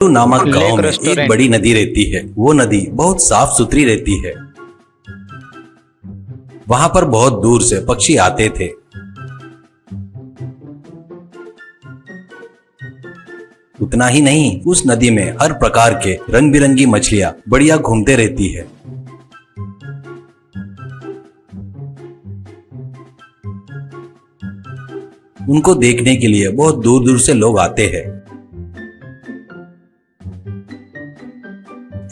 नामक गांव में एक रेस्टोरेंट। बड़ी नदी रहती है। वो नदी बहुत साफ सुथरी रहती है। वहां पर बहुत दूर से पक्षी आते थे। उतना ही नहीं, उस नदी में हर प्रकार के रंग बिरंगी मछलियां बढ़िया घूमते रहती है। उनको देखने के लिए बहुत दूर दूर से लोग आते हैं।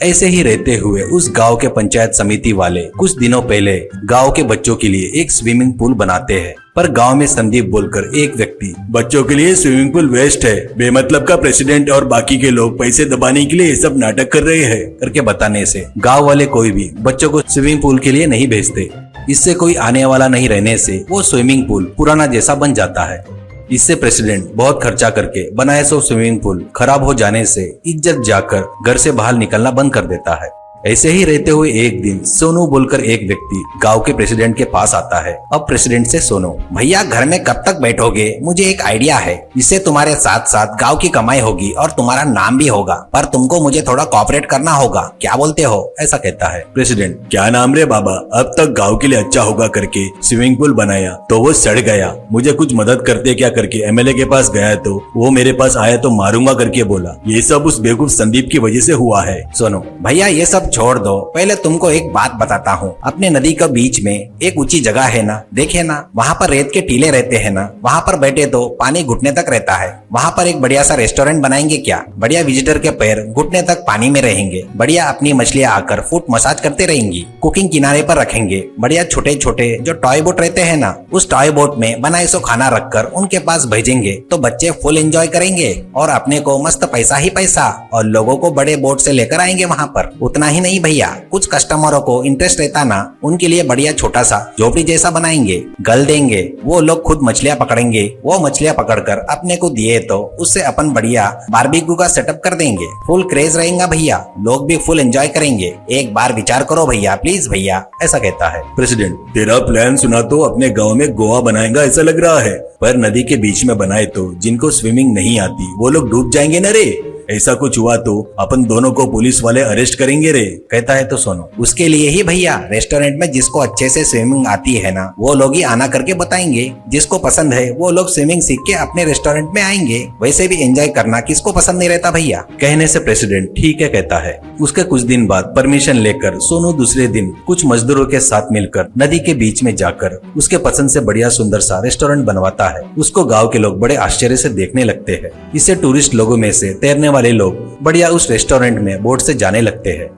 ऐसे ही रहते हुए उस गांव के पंचायत समिति वाले कुछ दिनों पहले गांव के बच्चों के लिए एक स्विमिंग पूल बनाते हैं। पर गांव में संदीप बोलकर एक व्यक्ति बच्चों के लिए स्विमिंग पूल वेस्ट है, बेमतलब का प्रेसिडेंट और बाकी के लोग पैसे दबाने के लिए ये सब नाटक कर रहे हैं करके बताने से गांव वाले कोई भी बच्चों को स्विमिंग पूल के लिए नहीं भेजते। इससे कोई आने वाला नहीं रहने से वो स्विमिंग पूल पुराना जैसा बन जाता है। इससे प्रेसिडेंट बहुत खर्चा करके बनाए सो स्विमिंग पूल खराब हो जाने से इज्जत जाकर घर से बाहर निकलना बंद कर देता है। ऐसे ही रहते हुए एक दिन सोनू बोलकर एक व्यक्ति गांव के प्रेसिडेंट के पास आता है। अब प्रेसिडेंट से सोनू, भैया घर में कब तक बैठोगे, मुझे एक आइडिया है। इससे तुम्हारे साथ साथ गांव की कमाई होगी और तुम्हारा नाम भी होगा, पर तुमको मुझे थोड़ा कोऑपरेट करना होगा, क्या बोलते हो? ऐसा कहता है। प्रेसिडेंट, क्या नाम रे बाबा, अब तक गाँव के लिए अच्छा होगा करके स्विमिंग पूल बनाया तो वो सड़ गया, मुझे कुछ मदद करते क्या करके एमएलए के पास गया तो वो मेरे पास आया तो मारूंगा करके बोला। ये सब उस बेवकूफ संदीप की वजह से हुआ है। सोनू, भैया ये सब छोड़ दो, पहले तुमको एक बात बताता हूँ। अपने नदी के बीच में एक ऊंची जगह है ना, देखे ना, वहाँ पर रेत के टीले रहते हैं ना, वहाँ पर बैठे तो पानी घुटने तक रहता है। वहाँ पर एक बढ़िया सा रेस्टोरेंट बनाएंगे क्या? बढ़िया विजिटर के पैर घुटने तक पानी में रहेंगे, बढ़िया अपनी मछलियाँ आकर फुट मसाज करते रहेंगी। कुकिंग किनारे पर रखेंगे, बढ़िया छोटे छोटे जो टॉय बोट रहते हैं ना, उस टॉय बोट में बनाए सो खाना रखकर उनके पास भेजेंगे तो बच्चे फुल एंजॉय करेंगे और अपने को मस्त पैसा ही पैसा, और लोगों को बड़े बोट से लेकर आएंगे वहाँ पर। उतना ही नहीं भैया, कुछ कस्टमरों को इंटरेस्ट रहता ना, उनके लिए बढ़िया छोटा सा झोपड़ी जैसा बनाएंगे, गल देंगे, वो लोग खुद मछलियां पकड़ेंगे, वो मछलियां पकड़कर अपने को दिए तो उससे अपन बढ़िया बारबेक्यू का सेटअप कर देंगे। फुल क्रेज रहेगा भैया, लोग भी फुल एंजॉय करेंगे। एक बार विचार करो भैया, प्लीज भैया, ऐसा कहता है। प्रेसिडेंट, तेरा प्लान सुना तो अपने गाँव में गोवा बनाएगा ऐसा लग रहा है, पर नदी के बीच में बनाए तो जिनको स्विमिंग नहीं आती वो लोग डूब जाएंगे न रे। ऐसा कुछ हुआ तो अपन दोनों को पुलिस वाले अरेस्ट करेंगे रे, कहता है तो सोनू, उसके लिए ही भैया रेस्टोरेंट में जिसको अच्छे से स्विमिंग आती है ना, वो लोग ही आना करके बताएंगे। जिसको पसंद है वो लोग स्विमिंग सीख के अपने रेस्टोरेंट में आएंगे। वैसे भी एंजॉय करना किसको पसंद नहीं रहता भैया। कहने से प्रेसिडेंट ठीक है कहता है। उसके कुछ दिन बाद परमिशन लेकर सोनू दूसरे दिन कुछ मजदूरों के साथ मिलकर नदी के बीच में जाकर उसके पसंद से बढ़िया सुंदर सा रेस्टोरेंट बनवाता है। उसको गाँव के लोग बड़े आश्चर्य से देखने लगते हैं। इससे टूरिस्ट लोगों में से तैरने वाले लोग बढ़िया उस रेस्टोरेंट में बोट से जाने लगते हैं।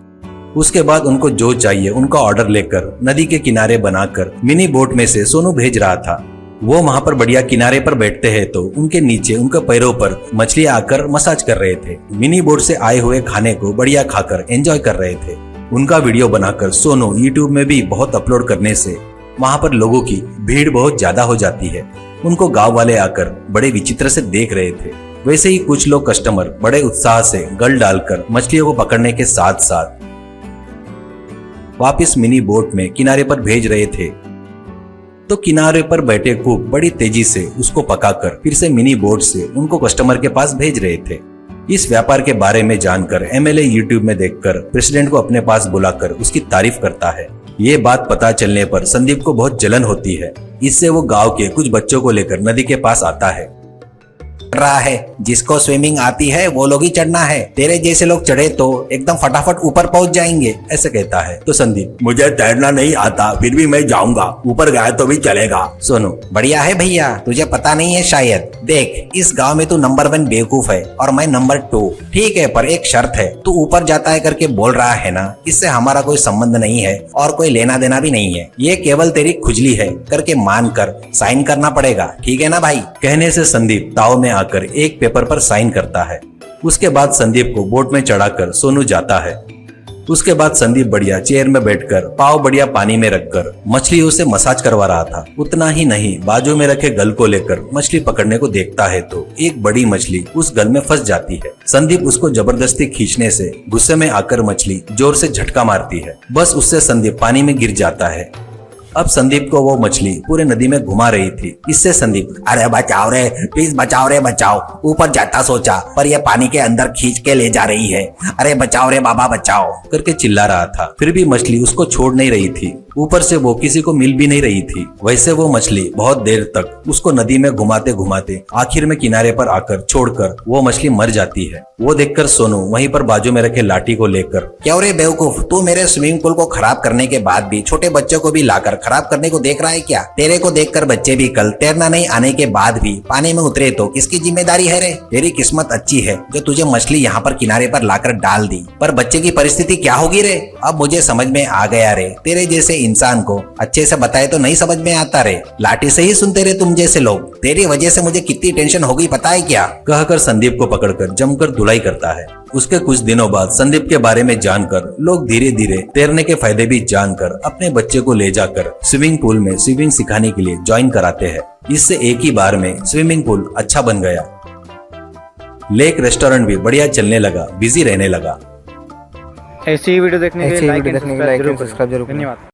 उसके बाद उनको जो चाहिए उनका ऑर्डर लेकर नदी के किनारे बनाकर मिनी बोट में से सोनू भेज रहा था। वो वहाँ पर बढ़िया किनारे पर बैठते हैं तो उनके नीचे उनके पैरों पर मछलियां आकर मसाज कर रहे थे। मिनी बोट से आए हुए खाने को बढ़िया खाकर एंजॉय कर रहे थे। उनका वीडियो बनाकर सोनू यूट्यूब में भी बहुत अपलोड करने से वहाँ पर लोगों की भीड़ बहुत ज्यादा हो जाती है। उनको गाँव वाले आकर बड़े विचित्र से देख रहे थे। वैसे ही कुछ लोग कस्टमर बड़े उत्साह से गल डालकर मछलियों को पकड़ने के साथ साथ वापस मिनी बोट में किनारे पर भेज रहे थे। तो किनारे पर बैठे कुक बड़ी तेजी से उसको पकाकर फिर से मिनी बोट से उनको कस्टमर के पास भेज रहे थे। इस व्यापार के बारे में जानकर एमएलए यूट्यूब में देखकर प्रेसिडेंट को अपने पास बुलाकर उसकी तारीफ करता है। ये बात पता चलने पर संदीप को बहुत जलन होती है। इससे वो गांव के कुछ बच्चों को लेकर नदी के पास आता है। रहा है, जिसको स्विमिंग आती है वो लोग ही चढ़ना है, तेरे जैसे लोग चढ़े तो एकदम फटाफट ऊपर पहुंच जाएंगे, ऐसे कहता है। तो संदीप, मुझे तैरना नहीं आता, फिर भी मैं जाऊंगा, ऊपर गया तो भी चलेगा। सोनू, बढ़िया है भैया, तुझे पता नहीं है शायद, देख इस गांव में तू नंबर 1 बेवकूफ है और मैं नंबर 2। ठीक है, पर एक शर्त है, तू ऊपर जाता है करके बोल रहा है ना, इससे हमारा कोई संबंध नहीं है और कोई लेना देना भी नहीं है, ये केवल तेरी खुजली है करके मान कर साइन करना पड़ेगा, ठीक है ना भाई। कहने से संदीप ताव में आकर एक पेपर पर साइन करता है। उसके बाद संदीप को बोट में चढ़ाकर सोनू जाता है। उसके बाद संदीप बढ़िया चेयर में बैठकर पाव बढ़िया पानी में रखकर मछलियों से मसाज करवा रहा था। उतना ही नहीं, बाजू में रखे गल को लेकर मछली पकड़ने को देखता है तो एक बड़ी मछली उस गल में फंस जाती है। संदीप उसको जबरदस्ती खींचने से गुस्से में आकर मछली जोर से झटका मारती है। बस उससे संदीप पानी में गिर जाता है। अब संदीप को वो मछली पूरे नदी में घुमा रही थी। इससे संदीप, अरे बचाओ रे, प्लीज बचाओ रे, बचाओ। ऊपर जाता सोचा पर ये पानी के अंदर खींच के ले जा रही है। अरे बचाओ रे बाबा बचाओ करके चिल्ला रहा था। फिर भी मछली उसको छोड़ नहीं रही थी। ऊपर से वो किसी को मिल भी नहीं रही थी। वैसे वो मछली बहुत देर तक उसको नदी में घुमाते घुमाते आखिर में किनारे पर आकर छोड़कर वो मछली मर जाती है। वो देखकर सोनू वहीं पर बाजू में रखे लाठी को लेकर, क्यों रे बेवकूफ, तू मेरे स्विमिंग पूल को खराब करने के बाद भी छोटे बच्चों को भी लाकर खराब करने को देख रहा है क्या? तेरे को देखकर बच्चे भी कल तैरना नहीं आने के बाद भी पानी में उतरे तो किसकी जिम्मेदारी है रे? तेरी किस्मत अच्छी है जो तुझे मछली यहाँ पर किनारे पर लाकर डाल दी, पर बच्चे की परिस्थिति क्या होगी रे? अब मुझे समझ में आ गया रे, तेरे जैसे इंसान को अच्छे से बताए तो नहीं समझ में आता रे। लाठी से ही सुनते रे तुम जैसे लोग। तेरी वजह से मुझे कितनी टेंशन हो गई पता है क्या? कहकर संदीप को पकड़कर जमकर धुलाई करता है। उसके कुछ दिनों बाद संदीप के बारे में जानकर लोग धीरे धीरे तैरने के फायदे भी जानकर अपने बच्चे को ले जाकर स्विमिंग पूल में स्विमिंग सिखाने के लिए ज्वाइन कराते हैं। इससे एक ही बार में स्विमिंग पूल अच्छा बन गया। लेक रेस्टोरेंट भी बढ़िया चलने लगा, बिजी रहने लगा। ऐसी ही वीडियो देखने के लिए लाइक एंड सब्सक्राइब जरूर करें। धन्यवाद।